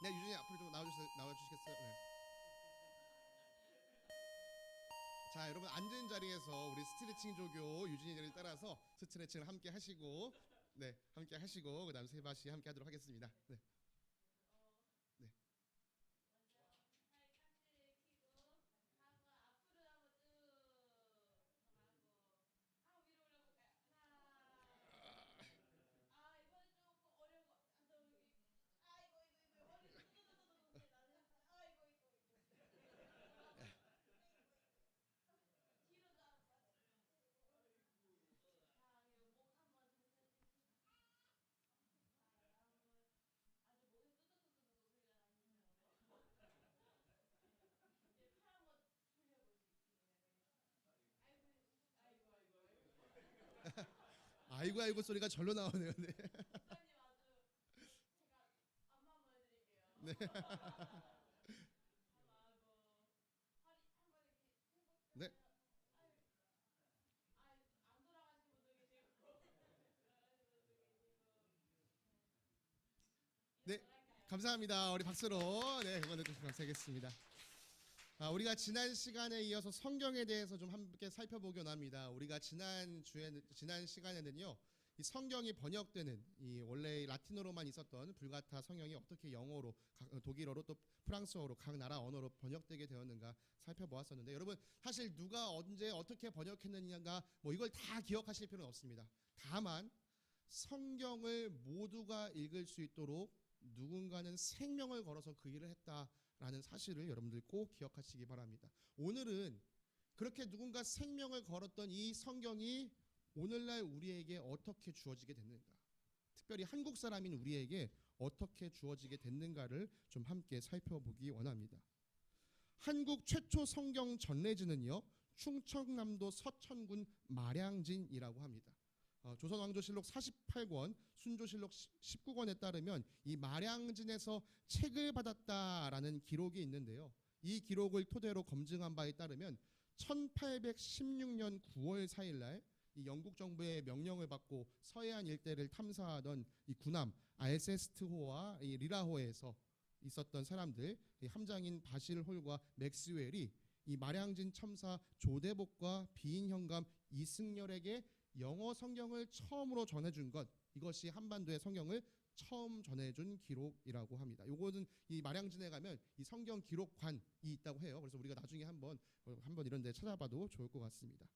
네, 유진이 앞으로 좀 나와주시겠어요? 네. 자, 여러분 앉은 자리에서 우리 스트레칭 조교 유진이를 따라서 스트레칭을 함께 하시고, 네, 함께 하시고 그다음 세바시 함께 하도록 하겠습니다. 네, 네, 먼저 팔 깍지를 켜고 하고 앞으로 한번 쭉 하고 위로 올려볼까요? 하나. 이번엔 조금 어려운 거. 이거 머리 뚜두두두두두 나는 이거 뒤로 자. 그리고 목 한번 천천히 한번 아주 목에 뚜두두두두 소리가 나시죠? 이제 팔 한번 돌려보실게요. 아이고 아이고 소리가 절로 나오네요. 네, 국장님 아주 제가 안마 한번 해드릴게요. 네, 하고 허리 한번 이렇게 해볼까요? 네, 안 돌아가신 분도 계시고 돌아가신 분도 계시고 네. 일어날까요? 감사합니다. 우리 박수로 네, 응원해 주셔서 감사하겠습니다. 우리가 지난 시간에 이어서 성경에 대해서 좀 함께 살펴보곤 합니다. 우리가 지난 시간에는요, 이 성경이 번역되는 이 원래 라틴어로만 있었던 불가타 성경이 어떻게 영어로, 독일어로 또 프랑스어로 각 나라 언어로 번역되게 되었는가 살펴보았었는데, 여러분 사실 누가 언제 어떻게 번역했느냐가 뭐 이걸 다 기억하실 필요는 없습니다. 다만 성경을 모두가 읽을 수 있도록 누군가는 생명을 걸어서 그 일을 했다라는 사실을 여러분들 꼭 기억하시기 바랍니다. 오늘은 그렇게 누군가 생명을 걸었던 이 성경이 오늘날 우리에게 어떻게 주어지게 됐는가, 특별히 한국 사람인 우리에게 어떻게 주어지게 됐는가를 좀 함께 살펴보기 원합니다. 한국 최초 성경 전래지는요, 충청남도 서천군 마량진이라고 합니다. 조선왕조실록 48권, 순조실록 19권에 따르면 이 마량진에서 책을 받았다라는 기록이 있는데요. 이 기록을 토대로 검증한 바에 따르면 1816년 9월 4일 날 이 영국 정부의 명령을 받고 서해안 일대를 탐사하던 이 군함 알세스트호와 이 리라호에서 있었던 사람들, 이 함장인 바실홀과 맥스웰이 이 마량진 첨사 조대복과 비인 현감 이승열에게 영어 성경을 처음으로 전해준 것, 이것이 한반도의 성경을 처음 전해준 기록이라고 합니다. 요거는 이 마량진에 가면 이 성경 기록관이 있다고 해요. 그래서 우리가 나중에 한번 이런 데 찾아봐도 좋을 것 같습니다.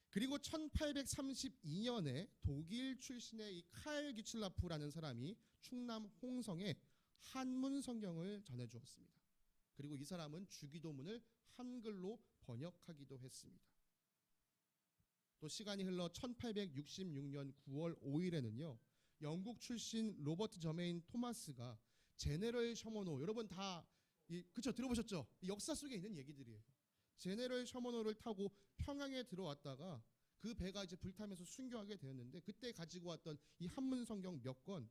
그리고 1832년에 독일 출신의 이 칼 귀칠라프라는 사람이 충남 홍성에 한문 성경을 전해주었습니다. 그리고 이 사람은 주기도문을 한글로 번역하기도 했습니다. 또 시간이 흘러 1866년 9월 5일에는요, 영국 출신 로버트 저메인 토마스가 제네럴 셔머노, 여러분 다 그쵸, 들어보셨죠? 역사 속에 있는 얘기들이에요. 제네럴 셔머노를 타고 평양에 들어왔다가 그 배가 이제 불타면서 순교하게 되었는데, 그때 가지고 왔던 이 한문 성경 몇 권,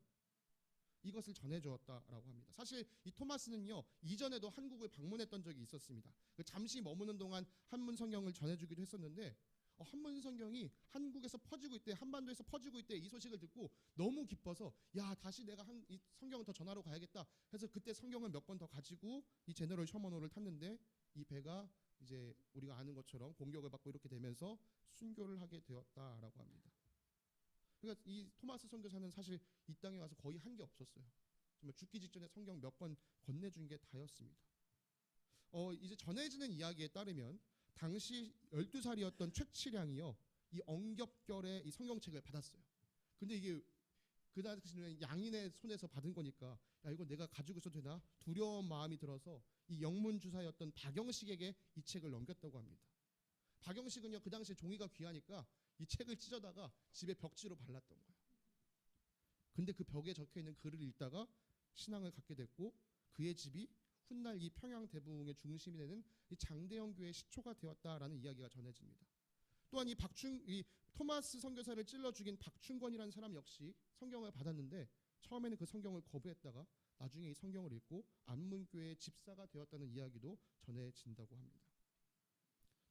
이것을 전해주었다라고 합니다. 사실 이 토마스는요, 이전에도 한국을 방문했던 적이 있었습니다. 잠시 머무는 동안 한문 성경을 전해주기도 했었는데, 한문 성경이 한국에서 퍼지고 있대, 한반도에서 퍼지고 있대, 이 소식을 듣고 너무 기뻐서 야, 다시 내가 이 성경을 더 전하러 가야겠다 해서 그때 성경을 몇 권 더 가지고 이 제너럴 셔머노를 탔는데, 이 배가 이제 우리가 아는 것처럼 공격을 받고 이렇게 되면서 순교를 하게 되었다라고 합니다. 그러니까 이 토마스 선교사는 사실 이 땅에 와서 거의 한 게 없었어요. 정말 죽기 직전에 성경 몇 권 건네준 게 다였습니다. 이제 전해지는 이야기에 따르면 당시 12살이었던 최치량이요, 이 엉겹결에 이 성경책을 받았어요. 근데 이게 그 당시에는 양인의 손에서 받은 거니까 야, 이거 내가 가지고 있어도 되나 두려운 마음이 들어서 이 영문주사였던 박영식에게 이 책을 넘겼다고 합니다. 박영식은요, 그 당시에 종이가 귀하니까 이 책을 찢어다가 집에 벽지로 발랐던 거예요. 근데 그 벽에 적혀있는 글을 읽다가 신앙을 갖게 됐고, 그의 집이 훗날 이 평양 대붕의 중심이 되는 이 장대영 교회의 시초가 되었다라는 이야기가 전해집니다. 또한 이 토마스 선교사를 찔러 죽인 박충권이라는 사람 역시 성경을 받았는데, 처음에는 그 성경을 거부했다가 나중에 이 성경을 읽고 안문교회의 집사가 되었다는 이야기도 전해진다고 합니다.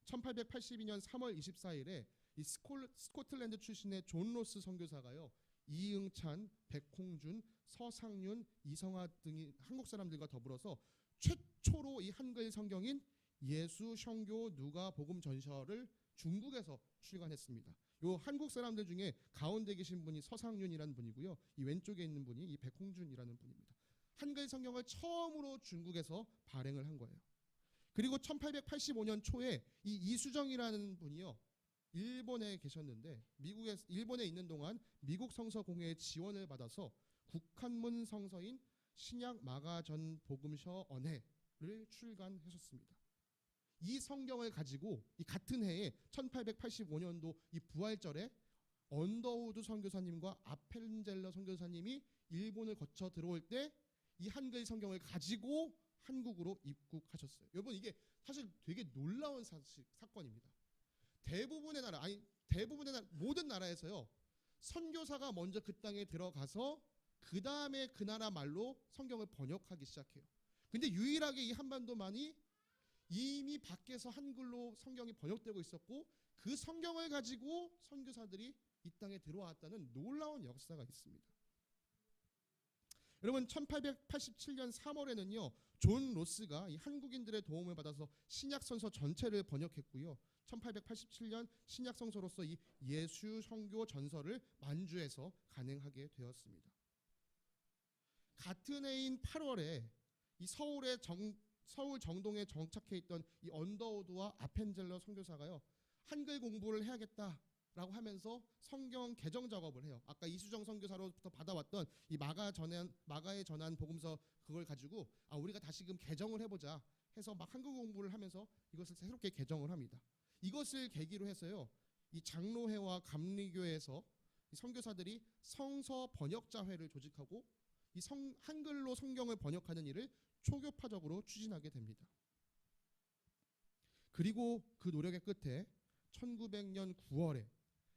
1882년 3월 24일에 이 스코틀랜드 출신의 존 로스 선교사가요, 이응찬, 백홍준, 서상윤, 이성화 등이 한국 사람들과 더불어서 최초로 이 한글 성경인 예수, 성교, 누가, 복음 전서를 중국에서 출간했습니다. 요 한국 사람들 중에 가운데 계신 분이 서상윤이라는 분이고요. 이 왼쪽에 있는 분이 이 백홍준이라는 분입니다. 한글 성경을 처음으로 중국에서 발행을 한 거예요. 그리고 1885년 초에 이 이수정이라는 분이요. 일본에 계셨는데 일본에 있는 동안 미국 성서 공회의 지원을 받아서 국한문 성서인 신약 마가전 복음서 언해를 출간하셨습니다. 이 성경을 가지고 이 같은 해에 1885년도 이 부활절에 언더우드 선교사님과 아펜젤러 선교사님이 일본을 거쳐 들어올 때 이 한글 성경을 가지고 한국으로 입국하셨어요. 여러분 이게 사실 되게 놀라운 사건입니다. 대부분의 모든 나라에서요. 선교사가 먼저 그 땅에 들어가서 그 다음에 그 나라 말로 성경을 번역하기 시작해요. 근데 유일하게 이 한반도만이 이미 밖에서 한글로 성경이 번역되고 있었고 그 성경을 가지고 선교사들이 이 땅에 들어왔다는 놀라운 역사가 있습니다. 여러분 1887년 3월에는요. 존 로스가 이 한국인들의 도움을 받아서 신약 성서 전체를 번역했고요. 1887년 신약 성서로서 이 예수 성교 전서를 만주에서 간행하게 되었습니다. 같은 해인 8월에 이 서울 정동에 정착해 있던 이 언더우드와 아펜젤러 선교사가요. 한글 공부를 해야겠다라고 하면서 성경 개정 작업을 해요. 아까 이수정 선교사로부터 받아왔던 이 마가에 전한 복음서 그걸 가지고 우리가 다시금 개정을 해보자 해서 막 한글 공부를 하면서 이것을 새롭게 개정을 합니다. 이것을 계기로 해서요. 이 장로회와 감리교회에서 이 선교사들이 성서 번역자회를 조직하고 이 한글로 성경을 번역하는 일을 초교파적으로 추진하게 됩니다. 그리고 그 노력의 끝에 1900년 9월에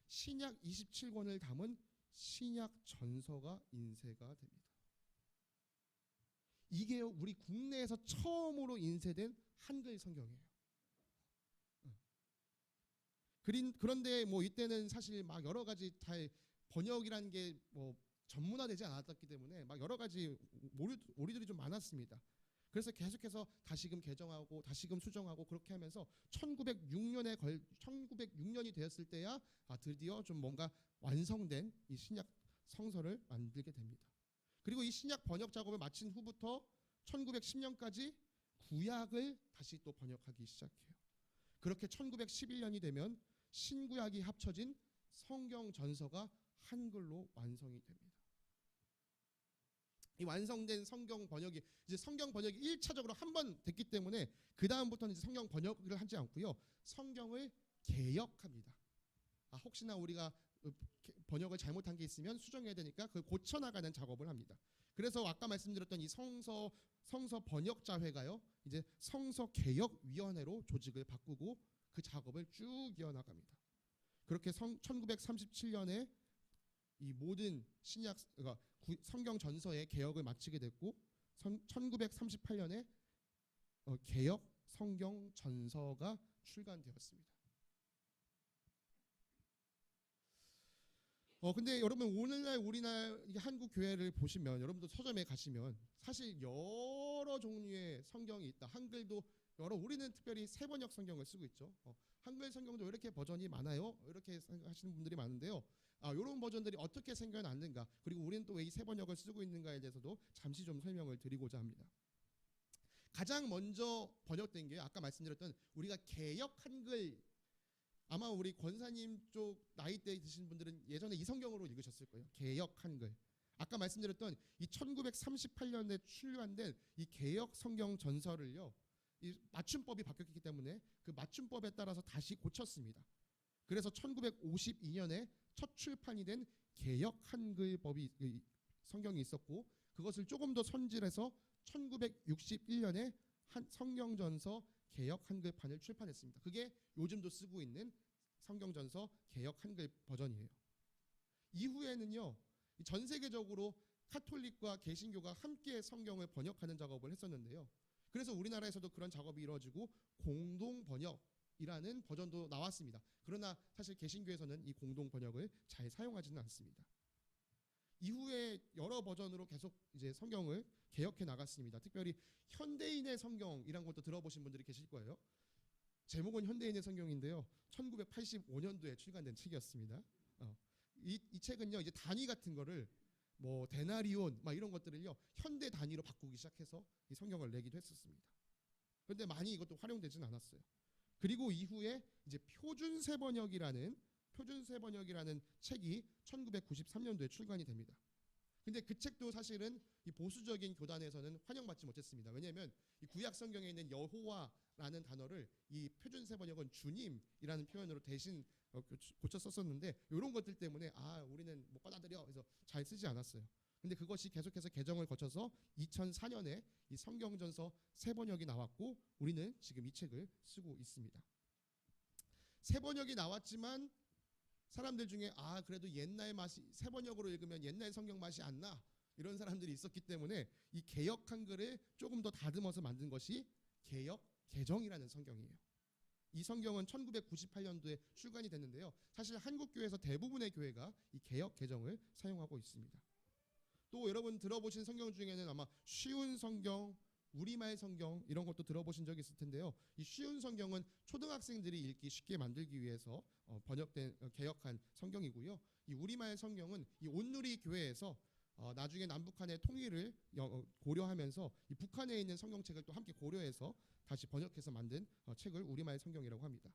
신약 27권을 담은 신약 전서가 인쇄가 됩니다. 이게 우리 국내에서 처음으로 인쇄된 한글 성경이에요. 그런데 뭐 이때는 사실 막 여러 가지 잘 번역이라는 게 뭐 전문화되지 않았기 때문에 막 여러 가지 오류들이 좀 많았습니다. 그래서 계속해서 다시금 개정하고 다시금 수정하고 그렇게 하면서 1906년이 되었을 때야 드디어 좀 뭔가 완성된 이 신약 성서를 만들게 됩니다. 그리고 이 신약 번역 작업을 마친 후부터 1910년까지 구약을 다시 또 번역하기 시작해요. 그렇게 1911년이 되면 신구약이 합쳐진 성경 전서가 한글로 완성이 됩니다. 이 완성된 성경 번역이 이제 성경 번역이 1차적으로 한 번 됐기 때문에 그 다음부터는 이제 성경 번역을 하지 않고요. 성경을 개역합니다. 혹시나 우리가 번역을 잘못한 게 있으면 수정해야 되니까 그걸 고쳐나가는 작업을 합니다. 그래서 아까 말씀드렸던 이 성서 번역자회가요. 이제 성서 개역위원회로 조직을 바꾸고 그 작업을 쭉 이어나갑니다. 그렇게 1937년에 이 모든 그러니까 성경 전서의 개역을 마치게 됐고 1938년에 개역 성경 전서가 출간되었습니다. 근데 여러분 오늘날 우리나라 한국 교회를 보시면 여러분도 서점에 가시면 사실 여러 종류의 성경이 있다. 한글도 우리는 특별히 세번역 성경을 쓰고 있죠. 한글 성경도 이렇게 버전이 많아요. 이렇게 생각하시는 분들이 많은데요. 이런 버전들이 어떻게 생겨났는가, 그리고 우리는 또 왜 이 세번역을 쓰고 있는가에 대해서도 잠시 좀 설명을 드리고자 합니다. 가장 먼저 번역된 게 아까 말씀드렸던 우리가 개역 한글, 아마 우리 권사님 쪽 나이대 드신 분들은 예전에 이 성경으로 읽으셨을 거예요. 개역 한글. 아까 말씀드렸던 이 1938년에 출간된 이 개역 성경 전서를요. 이 맞춤법이 바뀌었기 때문에 그 맞춤법에 따라서 다시 고쳤습니다. 그래서 1952년에 첫 출판이 된 개역 한글법이 성경이 있었고 그것을 조금 더 손질해서 1961년에 성경전서 개역 한글판을 출판했습니다. 그게 요즘도 쓰고 있는 성경전서 개역 한글 버전이에요. 이후에는요. 전 세계적으로 카톨릭과 개신교가 함께 성경을 번역하는 작업을 했었는데요. 그래서 우리나라에서도 그런 작업이 이루어지고 공동 번역이라는 버전도 나왔습니다. 그러나 사실 개신교에서는 이 공동 번역을 잘 사용하지는 않습니다. 이후에 여러 버전으로 계속 이제 성경을 개혁해 나갔습니다. 특별히 현대인의 성경이란 것도 들어보신 분들이 계실 거예요. 제목은 현대인의 성경인데요. 1985년도에 출간된 책이었습니다. 이 책은요, 이제 단위 같은 거를 뭐 데나리온 막 이런 것들을요 현대 단위로 바꾸기 시작해서 이 성경을 내기도 했었습니다. 그런데 많이 이것도 활용되진 않았어요. 그리고 이후에 이제 표준세번역이라는 책이 1993년도에 출간이 됩니다. 근데 그 책도 사실은 이 보수적인 교단에서는 환영받지 못했습니다. 왜냐하면 이 구약 성경에 있는 여호와라는 단어를 이 표준세번역은 주님이라는 표현으로 대신 고쳐 썼었는데 이런 것들 때문에 우리는 못 받아들여 그래서 잘 쓰지 않았어요. 근데 그것이 계속해서 개정을 거쳐서 2004년에 이 성경전서 세번역이 나왔고 우리는 지금 이 책을 쓰고 있습니다. 세번역이 나왔지만 사람들 중에 그래도 옛날 맛이 세번역으로 읽으면 옛날 성경 맛이 안 나 이런 사람들이 있었기 때문에 이 개역 한글을 조금 더 다듬어서 만든 것이 개역 개정이라는 성경이에요. 이 성경은 1998년도에 출간이 됐는데요. 사실 한국교회에서 대부분의 교회가 이 개역 개정을 사용하고 있습니다. 또 여러분 들어보신 성경 중에는 아마 쉬운 성경, 우리말 성경 이런 것도 들어보신 적이 있을 텐데요. 이 쉬운 성경은 초등학생들이 읽기 쉽게 만들기 위해서 개역한 성경이고요. 이 우리말 성경은 이 온누리 교회에서 나중에 남북한의 통일을 고려하면서 이 북한에 있는 성경책을 또 함께 고려해서 다시 번역해서 만든 책을 우리말 성경이라고 합니다.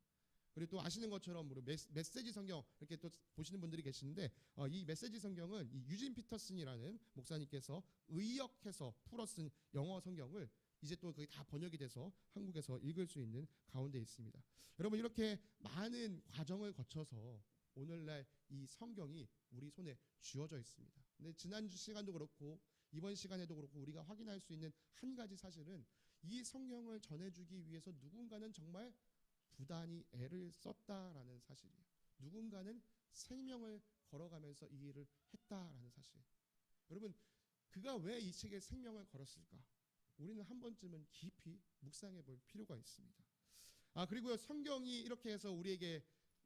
그리고 또 아시는 것처럼 메시지 성경 이렇게 또 보시는 분들이 계시는데 이 메시지 성경은 이 유진 피터슨이라는 목사님께서 의역해서 풀어 쓴 영어 성경을 이제 또 거의 다 번역이 돼서 한국에서 읽을 수 있는 가운데 있습니다. 여러분 이렇게 많은 과정을 거쳐서 오늘날 이 성경이 우리 손에 쥐어져 있습니다. 근데 지난주 시간도 그렇고 이번 시간에도 그렇고 우리가 확인할 수 있는 한 가지 사실은 이 성경을 전해주기 위해서 누군가는 정말 부단히 애를 썼다라는 사실이에요. 누군가는 생명을 걸어가면서 이 일을 했다라는 사실. 여러분 그가 왜 이 책에 생명을 걸었을까? 우리는 한 번쯤은 깊이 묵상해 볼 필요가 있습니다. 그리고요 성경이 이렇게 해서 우리에게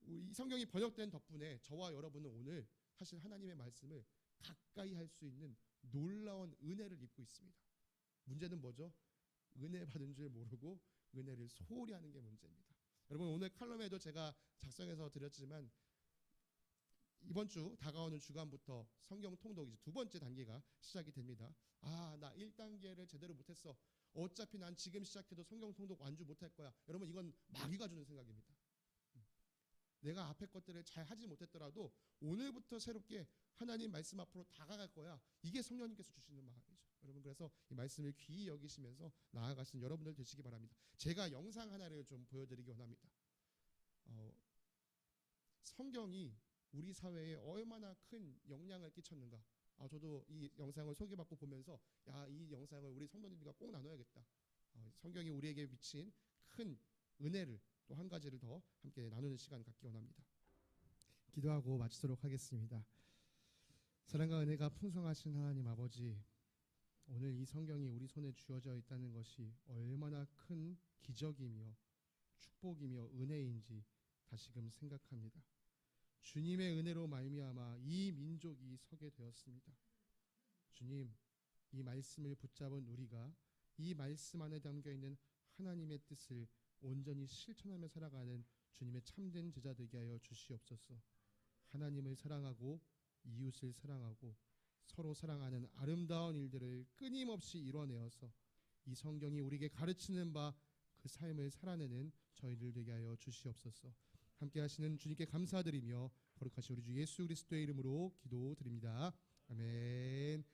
이 성경이 번역된 덕분에 저와 여러분은 오늘 사실 하나님의 말씀을 가까이 할 수 있는 놀라운 은혜를 입고 있습니다. 문제는 뭐죠? 은혜 받은 줄 모르고 은혜를 소홀히 하는 게 문제입니다. 여러분 오늘 칼럼에도 제가 작성해서 드렸지만 이번 주 다가오는 주간부터 성경 통독 이제 두 번째 단계가 시작이 됩니다. 나 1단계를 제대로 못했어. 어차피 난 지금 시작해도 성경 통독 완주 못할 거야. 여러분 이건 마귀가 주는 생각입니다. 내가 앞에 것들을 잘 하지 못했더라도 오늘부터 새롭게 하나님 말씀 앞으로 다가갈 거야. 이게 성령님께서 주시는 마음이죠. 여러분 그래서 이 말씀을 귀히 여기시면서 나아가신 여러분들 되시기 바랍니다. 제가 영상 하나를 좀 보여드리기 원합니다. 성경이 우리 사회에 얼마나 큰 영향을 끼쳤는가. 저도 이 영상을 소개받고 보면서 이 영상을 우리 성도님들과 꼭 나눠야겠다. 성경이 우리에게 미친 큰 은혜를 또 한 가지를 더 함께 나누는 시간 갖기 원합니다. 기도하고 마치도록 하겠습니다. 사랑과 은혜가 풍성하신 하나님 아버지, 오늘 이 성경이 우리 손에 쥐어져 있다는 것이 얼마나 큰 기적이며 축복이며 은혜인지 다시금 생각합니다. 주님의 은혜로 말미암아 이 민족이 서게 되었습니다. 주님, 이 말씀을 붙잡은 우리가 이 말씀 안에 담겨있는 하나님의 뜻을 온전히 실천하며 살아가는 주님의 참된 제자 되게 하여 주시옵소서. 하나님을 사랑하고 이웃을 사랑하고 서로 사랑하는 아름다운 일들을 끊임없이 이뤄내어서 이 성경이 우리에게 가르치는 바 그 삶을 살아내는 저희들 되게 하여 주시옵소서. 함께 하시는 주님께 감사드리며 거룩하신 우리 주 예수 그리스도의 이름으로 기도드립니다. 아멘.